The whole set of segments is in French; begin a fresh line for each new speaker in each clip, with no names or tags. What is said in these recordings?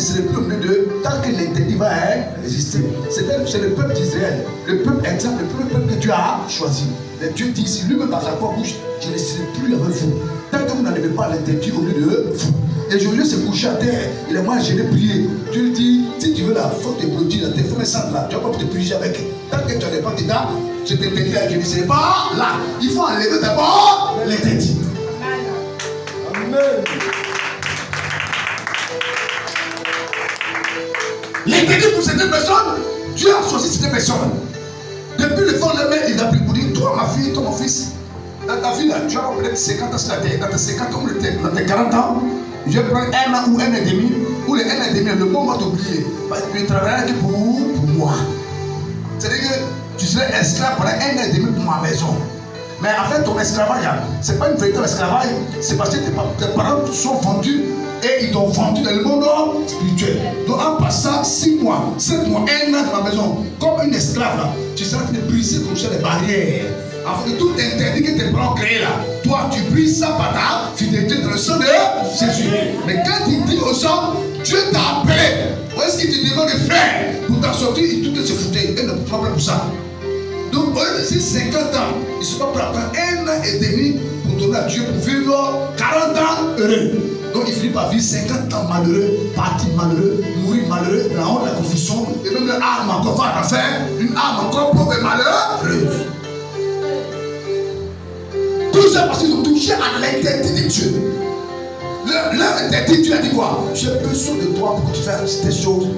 serai plus au milieu d'eux tant que l'interdit va résister. C'est le peuple d'Israël, le peuple exemple, le peuple que Dieu a choisi. Mais Dieu dit ici, lui-même dans sa propre bouche, je ne serai plus avec vous tant que vous n'enlevez pas l'interdit au milieu de vous. Et Josué s'est couché à terre, il a moi je l'ai prié. Tu lui dis, si tu veux la faute de produire, il faut me sentir là, tu vas pas te prier avec. Tant que tu n'as pas d'état, je t'interdis là, je ne serai pas là. Il faut enlever d'abord l'interdit. Amen. L'interdit pour certaines personnes, Dieu a choisi certaines personnes. Depuis le fond de la main, il a pris pour dire, toi ma fille, toi mon fils, dans ta vie là, tu as peut-être 50 ans sur la terre, dans tes 50 ans, dans tes 40 ans, je vais prendre 1 an ou 1 an et demi, ou les 1 an et demi, le monde va t'oublier. Parce que tu travailleras que pour moi. C'est-à-dire que tu serais esclave pendant 1 an et demi pour ma maison. Mais en fait, ton esclavage, ce n'est pas une véritable esclavage, c'est parce que tes parents sont vendus et ils t'ont vendu dans le monde spirituel. Donc en passant 6 mois, 7 mois, 1 an dans ma maison, comme une esclave, là, tu seras en train de briser comme ça les barrières. Afin que tout interdit que tes parents ont créé là, toi tu brises ça par ta fidélité dans le sang de Jésus. Mais quand il dit aux gens, Dieu t'a appelé, qu'est-ce qu'il te demande de faire pour t'en sortir, il tout se foutait, il n'a pas de problème pour ça. Donc, si 50 ans, ils ne sont pas prêts à prendre 1 an et demi pour donner à Dieu pour vivre 40 ans heureux. Donc, il finit par vivre 50 ans malheureux, partir malheureux, mourir malheureux, la honte, la confusion, et même l'âme encore va en faire, une âme encore pauvre et malheureuse. Tout ça parce qu'ils ont touché à l'interdit de Dieu. Leur interdit, Dieu a dit quoi? J'ai besoin de toi pour que tu fasses des choses.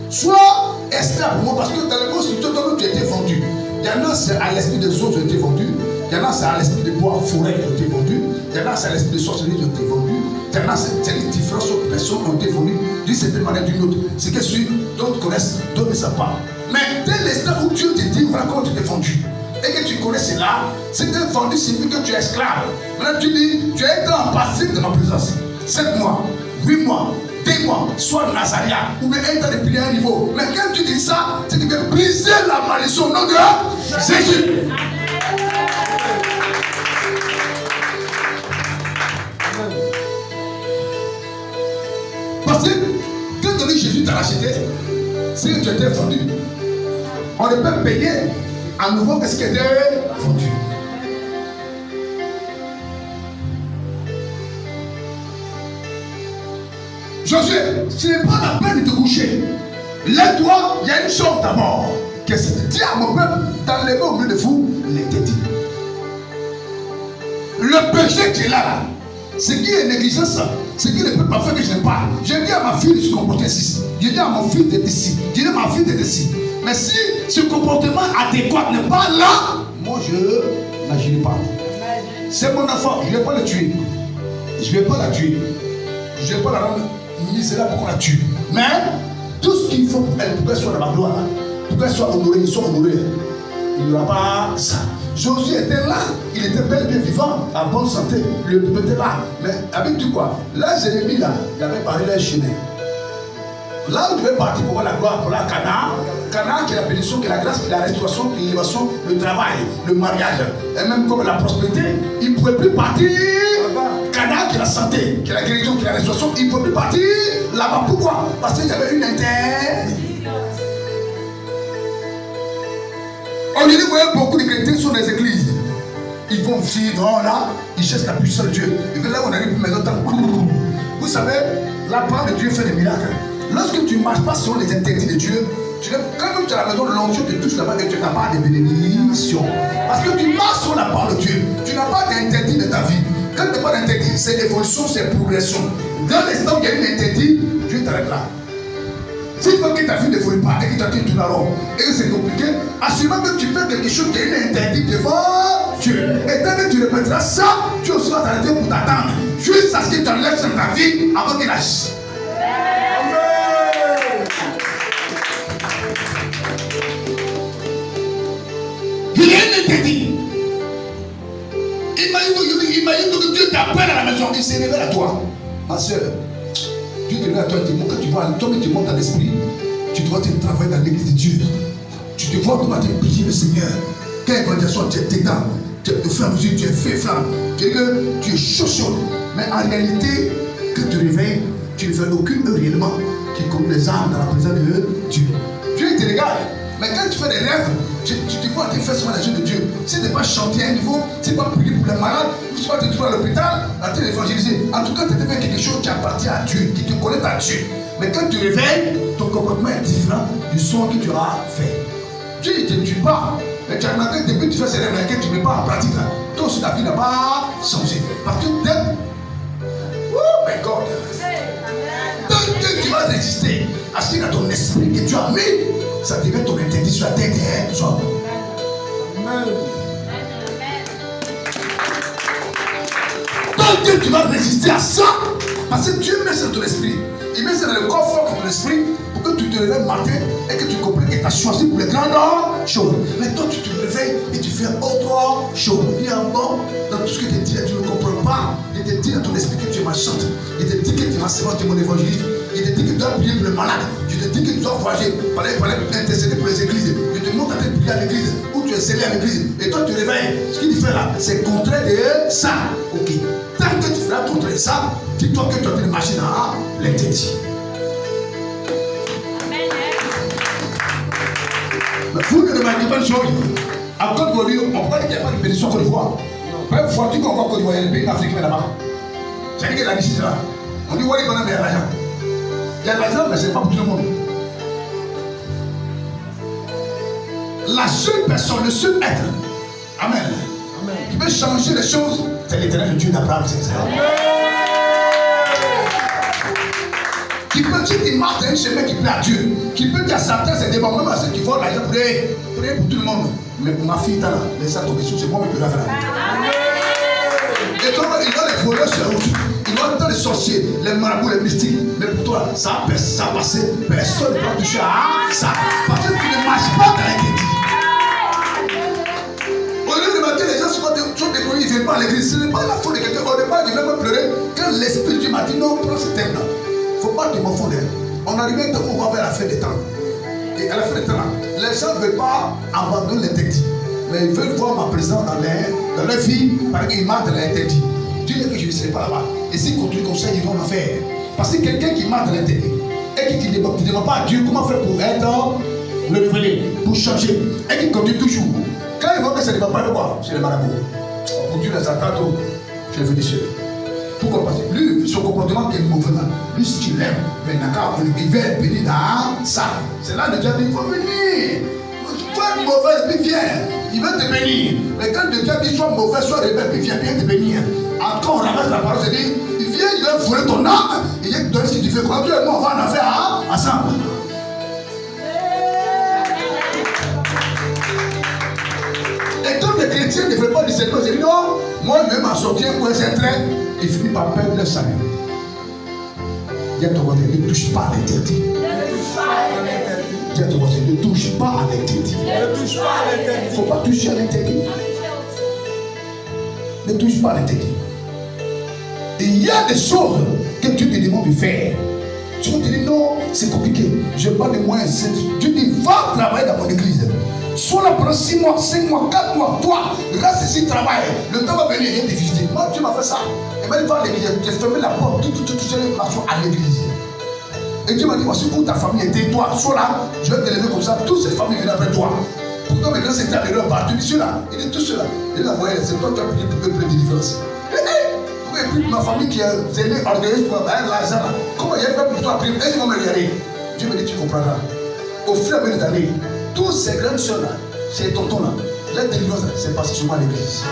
Soit esclave pour moi, parce que dans le monde spirituel, toi-même tu as été vendu. Il y en a, c'est à l'esprit des autres qui ont été vendus. Il y en a, c'est à l'esprit de bois forêt qui ont été vendus. Il y en a, c'est à l'esprit de sorcellerie qui ont été vendus. Il y en a, c'est les différentes personnes qui ont été vendues d'une certaine manière d'une autre. C'est que celui d'autres connaissent, d'autres ne savent pas. Mais dès l'instant où Dieu te dit, voilà comment tu t'es vendu, et que tu connais cela, c'est que vendu signifie que tu es esclave. Maintenant tu dis, tu as été en passif de ma présence. 7 mois, 8 mois, 2 mois, soit Nazaria, ou bien un temps de prier à un niveau. Mais quand tu dis ça, c'est que tu veux briser la malédiction au nom de Jésus. Parce que quand Jésus t'a racheté, c'est que tu étais vendu. On ne peut payer à nouveau que ce qui était vendu. Josué, ce n'est pas la peine de te coucher. Lève-toi, il y a une chose d'abord. Qu'est-ce que dis à mon peuple d'enlever au milieu de vous l'interdit. Le péché qui est là, ce qui est négligence, ce qui ne peut pas faire que je n'aime pas. J'ai dit à ma fille de se comporter ici. J'ai dit à mon fils d'être ici. J'ai dit à ma fille d'être ici. Mais si ce comportement adéquat n'est pas là, moi je n'agirai pas. C'est mon enfant, je ne vais pas le tuer. Je ne vais pas la tuer. Je ne vais pas la rendre misérable pour qu'on la tue. Mais tout ce qu'il faut pour elle, pour qu'elle soit dans ma gloire, pour qu'elle soit honorée, il soit honoré, il n'y aura pas ça. Josué était là, il était bel et bien vivant, en bonne santé, le peuple était là. Mais avec du quoi? Là, Jérémie, là, il avait parlé d'un chemin. Là où tu veux partir pour voir la gloire, pour la Canaan qui est la bénédiction, qui est la grâce, qui est la restauration, qui est l'élévation, le travail, le mariage, et même comme la prospérité, il ne pouvait plus partir. Canaan qui est la santé, qui est la guérison, qui est la restauration, il ne pouvait plus partir là-bas. Pourquoi? Parce qu'il y avait une interdiction. On dit, vous voyez beaucoup de chrétiens sur les églises. Ils vont vivre là, ils cherchent la puissance de Dieu. Et puis là, on arrive pour maison. Vous savez, la parole de Dieu fait des miracles. Lorsque tu ne marches pas sur les interdits de Dieu, quand même tu es à la maison, l'onction te touche là-bas et tu n'as pas de bénédiction. Parce que tu marches sur la parole de Dieu. Tu n'as pas d'interdit de ta vie. Quand tu n'as pas d'interdit, c'est évolution, c'est progression. Dans l'instant où il y a une interdit, Dieu t'arrête là. Si tu vois que ta vie ne évolue pas et que tu as tout en rond et que c'est compliqué, assurément que tu fais quelque chose qui est une interdit devant Dieu. Et dès que tu répéteras ça, Dieu aussi va t'arrêter pour t'attendre. Juste à ce que tu enlèves sur ta vie avant qu'il agisse. Il y a un interdit. Imagine que Dieu t'appelle à la maison, il se révèle à toi. Ma soeur, Dieu te révèle à toi, il te montre que tu vois, toi tu montes dans l'esprit, tu dois te travailler dans l'église de Dieu. Tu te vois comment tu prier le Seigneur. Quand l'évangélisation, tu es dedans, tu es flamme, tu es fait flamme. Tu es chaud. Mais en réalité, quand tu te réveilles, tu ne fais aucune œuvre réellement qui conduit les âmes dans la présence de Dieu. Dieu te regarde. Mais quand tu fais des rêves, tu te vois tes fesses sur les yeux de Dieu. Si tu n'es pas chanté à un niveau, si tu n'es pas prié pour les malades, si tu ne te trouver à l'hôpital, en train d'évangéliser. En tout cas, tu devais quelque chose qui appartient à Dieu, qui te connaît à Dieu. Mais quand tu réveilles, ton comportement est différent du son que tu as fait. Dieu ne te tue pas. Mais tu as remarqué que depuis que tu fais ces rêves que tu ne mets pas en pratique là, toi aussi ta vie n'a pas changé. Parce que dès. Oh my God! Tant que tu vas résister à ce qu'il y a dans ton esprit que tu as mis, ça devient ton interdit sur la terre des hommes. Amen. Tant que tu vas résister à ça, parce que Dieu met ça dans ton esprit, il met ça dans le confort de ton esprit pour que tu te réveilles matin et que tu comprennes que tu as choisi pour les grandes choses. Mais toi, tu te réveilles et tu fais autre chose. Il y a un bon dans tout ce que tu dis, tu ne comprends pas. Il te dit dans ton esprit que tu es ma chante. Il te dit que tu vas servir mon évangéliste. Il te dit que tu dois prier pour les malades. Je te dis que tu dois voyager, intercéder pour les églises. Je te montre à te prier à l'église, où tu es scellé à l'église. Et toi, tu te réveilles. Ce qu'il fait là, c'est contraire de ça. Ok. Tant que tu feras contraire de ça, dis-toi que tu as une machine à l'interdit. Mais vous ne demandez pas de choses. En Côte d'Ivoire, on ne peut pas dire qu'il n'y a pas de bénédiction en Côte d'Ivoire. Même fois, tu comprends Côte d'Ivoire, il y a des pays africains là-bas. C'est-à-dire que la vie, c'est là. On dit, ouais, il y a l'argent. Il y a l'argent, mais ce n'est pas pour tout le monde. La seule personne, le seul être, Amen, qui peut changer les choses, c'est l'éternel Dieu d'Abraham, c'est ça. Qui peut dire qu'il marche dans un chemin qui plaît à Dieu, qui peut dire à certains, c'est des moments même à ceux qui volent l'argent pour prier pour tout le monde. Mais pour ma fille, là, laisse ça tomber sur, c'est moi qui peux la faire. Et toi, il y a les voleurs sur la route, il y a les sorciers, les marabouts, les mystiques. Mais pour toi, ça a passé, personne ne peut toucher à ça. Parce que tu ne marches pas dans l'interdit. Au lieu de mater les gens sont découragés, ils ne viennent pas à l'église. Ce n'est pas la faute de quelqu'un. Au départ, je vais me pleurer quand l'esprit de Dieu m'a dit non, prends ce thème-là. Il ne faut pas te confondre. On arrive à un temps où on va vers la fin des temps. Et à la fin des temps, les gens ne veulent pas abandonner l'interdit. Mais ils veulent voir ma présence dans leur vie parce qu'ils marchent dans l'interdit. Dieu dit que je ne serai pas là-bas. Et s'ils continuent comme ça, ils vont en faire. Parce que quelqu'un qui marche dans l'interdit et qui ne demande pas à Dieu comment faire pour être renouvelé, pour changer, et qui continue toujours. Quand ils voient que ça ne va pas, quoi, c'est les marabouts. Pour Dieu les attend, je vais venir chez eux. Pourquoi? Parce que lui, son comportement est mauvais. Lui, ce qu'il aime, mais il va venir dans ça. C'est là que Dieu dit, il faut venir. Sois mauvais, puis viens. Il va te bénir. Mais quand Dieu dit, sois mauvais, sois rebelle, puis viens te bénir. Encore, on ramène la parole, c'est dit, il vient, il va voler ton âme. Il vient te donner ce que tu fais. Quand Dieu et moi, on va en faire ensemble. Et comme les chrétiens ne veulent pas discernement, ils disent non, moi je vais m'en sortir pour un train. Il finit par perdre le salut. Dis à ton voisin, ne touche pas à l'interdit. Dis à ton voisin, ne touche pas à l'interdit. Il ne faut pas toucher à l'interdit. Ne touche pas à l'interdit. Il y a des choses que Dieu te demande de faire. Tu vas te dire non, c'est compliqué. Je n'ai pas de moyens. Dieu dit, va travailler dans mon église. Sois là pendant 6 mois, 5 mois, 4 mois. Toi, reste ici, travaille. Le temps va venir, il vient te visiter. Moi, Dieu m'a fait ça. Et même va à l'église, j'ai fermé la porte, tout les marchons à l'église. Et Dieu m'a dit, voici où ta famille était. Toi, sois là, je vais te lever comme ça. Toutes ces familles viennent après toi. Pourtant, maintenant, c'était à l'heure partout. Ceux-là, il dit tout cela. Il a voyé, c'est toi qui as prié pour que de différence. Et puis, ma famille qui est zélée, orgueilleuse pour l'argent, comment il a fait pour toi prier? Et ils vont me regarder. Dieu me dit, tu comprendras. Au fur et à mesure des années, tous ces grandes soeurs-là, ces tontons-là, la délivrance, c'est passé sur moi à l'église.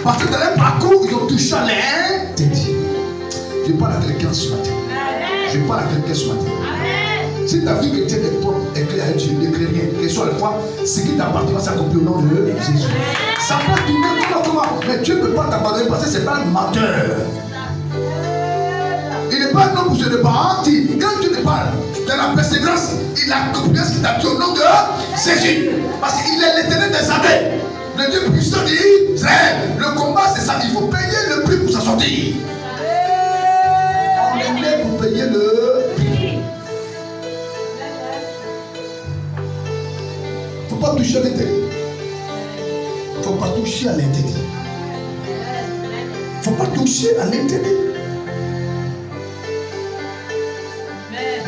Parce que dans leur parcours, ils ont touché à l'interdit. Je parle à quelqu'un ce matin. Je parle à quelqu'un ce matin. Si ta vie chrétienne est propre et claire à Dieu, ne crée rien, quelle soit la foi, ce qui t'appartient va s'accomplir au nom de Jésus. Ça peut tourner comment, mais Dieu ne peut pas t'abandonner parce que ce n'est pas un menteur. Il n'est pas un homme pour se départir. Quand tu te parles de la persévérance, il accomplit ce qui t'a dit au nom de Jésus. Parce qu'il est l'éternel des armées. Le Dieu puissant d'Israël. Le combat, c'est ça. Il faut payer le prix pour s'en sortir. On est né pour payer le prix. Il ne faut pas toucher à l'interdit. Il ne faut pas toucher à l'interdit. Il ne faut pas toucher. touché à l'intérieur.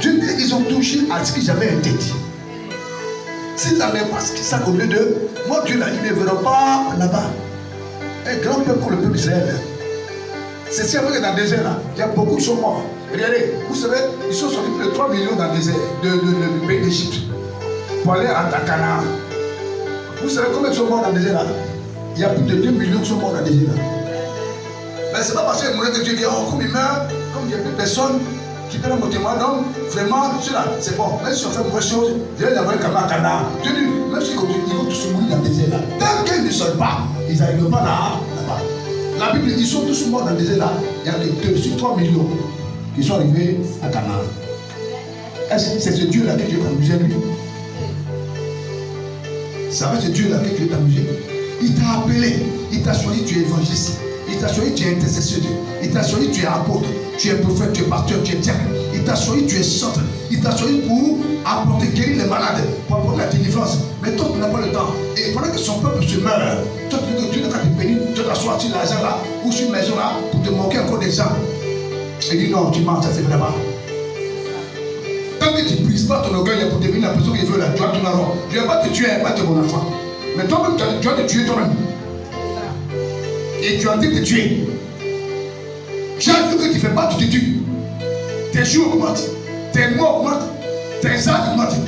Dieu dit, ils ont touché à ce que j'avais interdit. S'ils n'avaient pas ça au lieu de moi, Dieu là, ils ne verront pas là-bas. Un grand peuple comme le peuple d'Israël. C'est ce qui a fait que dans le désert là, il y a beaucoup qui sont morts. Regardez, vous savez, ils sont sortis plus de 3 millions dans le désert du pays d'Égypte pour aller à Canaan. Vous savez combien ils sont morts dans le désert là? Il y a plus de 2 millions qui sont morts dans le désert là. Mais c'est pas parce que Dieu dit, oh, comme il meurt, comme il n'y a plus personne qui peut mon témoin, donc vraiment, cela, c'est bon. Même si on fait une bonne chose, Dieu les envoie comme à Canaan. Dieu dit, même s'ils continuent, ils vont tous mourir dans le désert là. Tant qu'ils ne sortent pas, ils n'arrivent pas là-bas. La Bible dit, ils sont tous morts dans le désert là. Il y a que 2 sur 3 millions qui sont arrivés à Canaan. Est-ce que c'est ce Dieu là que Dieu t'a amusé lui? Ça va, ce Dieu là que Dieu t'a amusé. Il t'a appelé, il t'a choisi, tu es évangéliste. Il t'a choisi, tu es intercesseur. Il t'a choisi, tu es apôtre. Tu es prophète, tu es pasteur, tu es diacre. Il t'a choisi, tu es centre. Il t'a choisi pour apporter, guérir les malades, pour apporter la délivrance. Mais toi, tu n'as pas le temps. Et pendant que son peuple se meurt, toi, tu n'as qu'à te bénir, tu dois t'asseoir sur l'argent là, ou sur une maison là, pour te moquer encore des gens. Il dit non, tu mens, ça c'est vrai là-bas. Tant que tu ne brises pas ton orgueil pour devenir la personne qu'il veut là, tu vas tourner rond. Je ne vais pas te tuer, pas te mon enfant. Mais toi-même, tu vas te tuer toi-même. Et tu es en train de te tuer. Chaque jour que tu ne fais pas, tu te tues. Tes jours augmentent, tes mois augmentent, tes âges augmentent.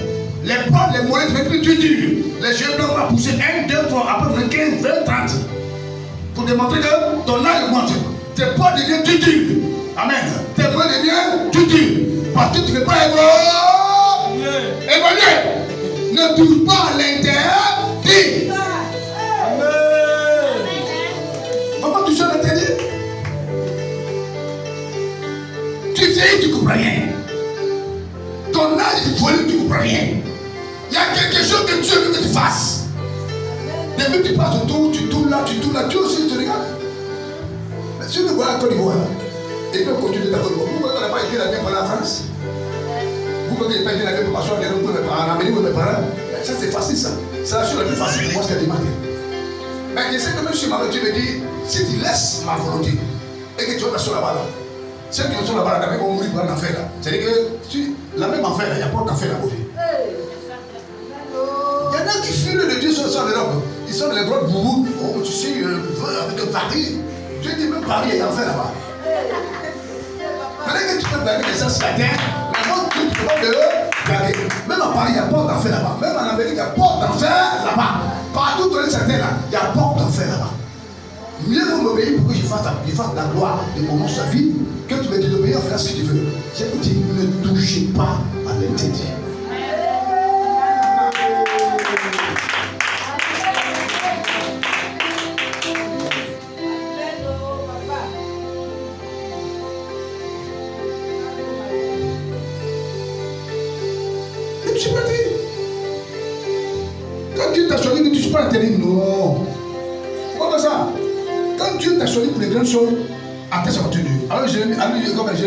Les potes, les mollets, tu tues. Les cheveux blancs vont pousser 1, 2, 3, après 15, 20, 30. Pour démontrer que ton âge augmente. Tes potes deviennent tutus. Amen. Tes mollets deviennent tutus. Parce que tu ne fais pas évoluer. Ne touche pas à l'interdit. Comment toucher à l'interdit? Tu vieillis, tu ne comprends rien. Ton âge est volé, tu ne comprends rien. Il y a quelque chose que Dieu veut que tu fasses. Depuis que tu passes autour, tu tournes là, Dieu aussi te regarde. Mais si tu vois la Côte d'Ivoire, et puis on continue la Côte d'Ivoire, vous n'avez pas été la même pour la France. Vous n'avez pas été la même pour en Amérique ou mes parents. Ça c'est facile ça. C'est la chose la plus facile pour moi ce qu'elle demande. Mais je sais que même si ma volonté me dit, si tu laisses ma volonté et que tu vas t'asseoir là-bas, ceux qui sont là-bas, ils vont mourir pour un affaire là. C'est-à-dire que la même affaire là, il n'y a pas d'affaire là-bas. Il y en a qui fuient de Dieu sur l'Europe. Ils sont dans les droits de boubou. Oh, tu sais, avec Paris. Dieu dit même Paris, il y a affaire là-bas. Pendant que tu peux blaguer les gens sur la terre, les gens tu ne peux pas de blaguer. Même à Paris, il y a pas d'enfer là-bas. Même en Amérique, il y a pas d'enfer là-bas. Partout dans les terre là, il y a pas d'enfer là-bas. Mieux vaut m'obéir pour que je fasse la gloire de mon nom, sa vie, que tu me désobéir en faisant ce que tu veux. Je vous dis, ne touchez pas à l'interdit. Et tu m'as dit, quand Dieu t'a choisi, ne touche pas à l'interdit. Non. Comment ça? Quand Dieu t'a choisi pour les grandes choses, attends, ça continue. Alors j'ai mis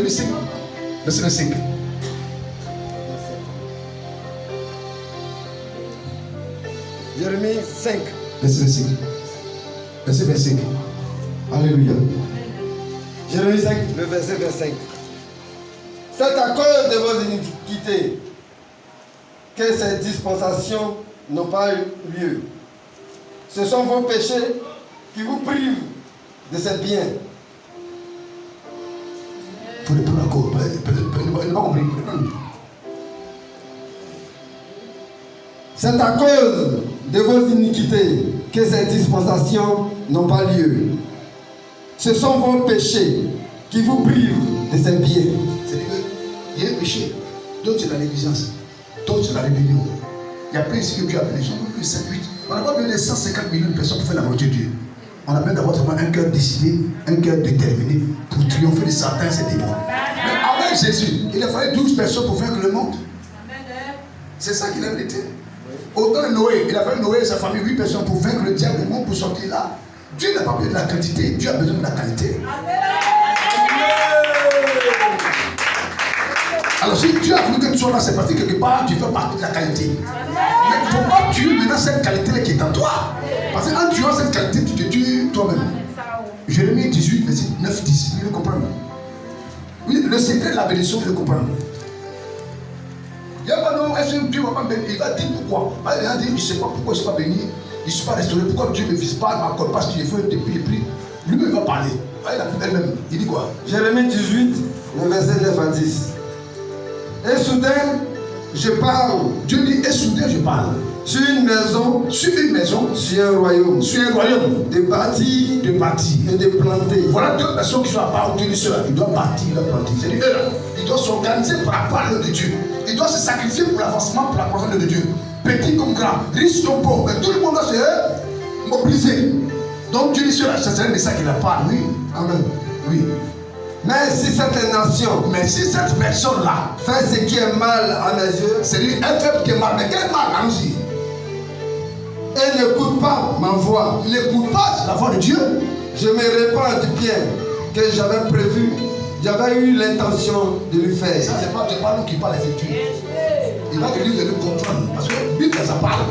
5. Verset 5.
Jérémie 5.
Verset 5. Verset 25. Alléluia.
Jérémie 5, le verset 25. C'est à cause de vos iniquités que ces dispensations n'ont pas eu lieu. Ce sont vos péchés qui vous privent de ces biens.
Il faut le prendre encore. Il n'a pas compris.
C'est à cause de vos iniquités que ces dispensations n'ont pas lieu. Ce sont vos péchés qui vous privent de ces biens.
C'est-à-dire qu'il y a un péché. D'autres, c'est la négligence. D'autres, c'est la rébellion. Il y a plein ici que Dieu a appelé. Ils sont plus 7, 8. On n'a pas besoin de 150 millions de personnes pour faire la volonté de Dieu. On a besoin d'avoir un cœur décidé, un cœur déterminé pour triompher de Satan et ses démons. Mais avec Jésus, il a fallu 12 personnes pour vaincre le monde. C'est ça qu'il a été. Autant Noé, il a fallu Noé et sa famille 8 personnes pour vaincre le diable, le monde pour sortir là. Dieu n'a pas besoin de la quantité, Dieu a besoin de la qualité. Alors si Dieu a voulu que tu sois là, c'est parce que quelque part tu fais partie de la qualité. Mais il ne faut pas tuer maintenant cette qualité-là qui est en toi. Parce qu'en tuant cette qualité, tu te tues toi-même. Jérémie 18, verset 9, 10. Il le comprend. Oui, le secret de la bénédiction, il le comprend. Il y a pas non, est-ce que Dieu va pas bénir? Il va dire pourquoi. Il va dire, je ne sais pas pourquoi je ne suis pas béni. Je ne suis pas restauré. Pourquoi Dieu ne me vise pas, ne m'accorde pas ce qu'il faut depuis le prix. Lui-même il va parler. Elle-même, il dit quoi?
Jérémie 18, le verset 9 à 10. Et soudain, je parle.
Dieu dit, et soudain, je parle.
Sur une maison,
sur
un royaume,
de bâtir,
et de planter.
Voilà deux personnes qui sont à part de cela. Ils doivent bâtir, ils doivent planter. C'est-à-dire, ils doivent s'organiser pour la parole de Dieu. Ils doivent se sacrifier pour l'avancement, pour la croissance de Dieu. Petit comme grand, riche comme pauvre, mais tout le monde doit se mobiliser. Donc Dieu dit cela, c'est un message qu'il a pas, oui. Amen. Oui.
Mais si cette nation,
si cette personne-là
fait ce qui est mal à mes yeux,
c'est-à-dire elle fait ce qui est mal, mais quel mal, allons-y.
Et n'écoute pas ma voix,
n'écoute pas la voix de Dieu,
je me répands du bien que j'avais prévu, j'avais eu l'intention de lui faire.
Ça, c'est pas nous qui parle effectivement. Il va te dire de le comprendre. Parce que la Bible, ça parle.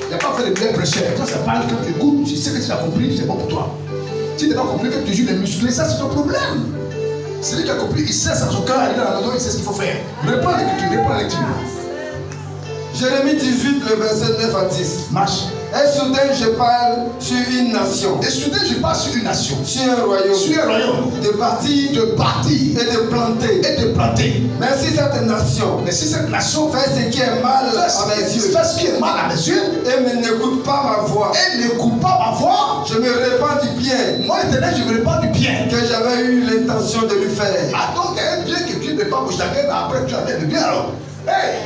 Il n'y a pas fait de bien prêcher. Quand ça parle, quand tu écoutes, tu sais que tu as compris, c'est bon pour toi. Si tu n'as pas compris que tu joues les musclés, ça c'est ton problème. C'est lui qui a compris, il sait ça, son cœur, il est dans la maison, il sait ce qu'il faut faire. Réponds à l'écriture, réponds à la lecture.
Jérémie 18, le verset 9 à 10.
Marche.
Et soudain, je parle sur une nation.
Et soudain, je parle sur une nation.
Sur un royaume.
Sur un royaume.
De bâtir. Et de planter.
Et de planter.
Mais si cette nation.
Fait
ce qui est mal à mes yeux.
Fait ce qui est mal à mes yeux.
Et n'écoute pas ma voix. Je me répands du bien.
Moi, l'Éternel, je me répands du bien.
Que j'avais eu l'intention de lui faire.
Ah, donc, il y a un bien que Dieu ne répand pour chacun, mais après, tu as fait le bien alors. Hey!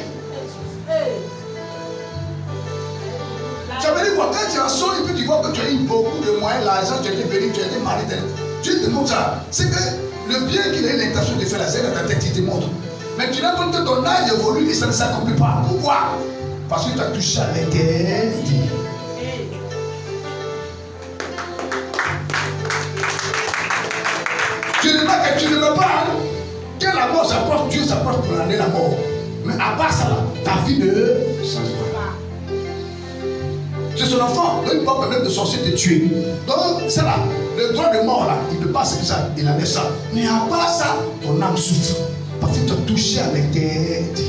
Tu as dit quoi? Quand tu as sonné, puis tu vois que tu as eu beaucoup de moyens, l'argent, tu as été béni, tu as été marié. Dieu te montre ça. C'est que le bien qu'il a eu l'intention de faire la scène dans ta tête, il te montre. Mais tu n'as pas que ton âge évolue et ça ne s'accomplit pas. Pourquoi? Parce que tu as touché à l'éternité. Tu ne veux pas que la mort s'approche, Dieu s'approche pour amener la mort. Mais à part ça, ta vie ne change pas. C'est son enfant, il ne peut pas permettre de sorcier de tuer. Donc, c'est là, le droit de mort là, il ne passe que ça, il avait ça. Mais à part ça, ton âme souffre. Parce que tu as touché à l'éternité.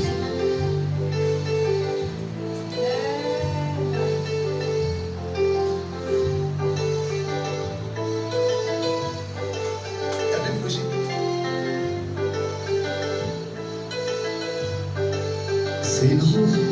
C'est nous.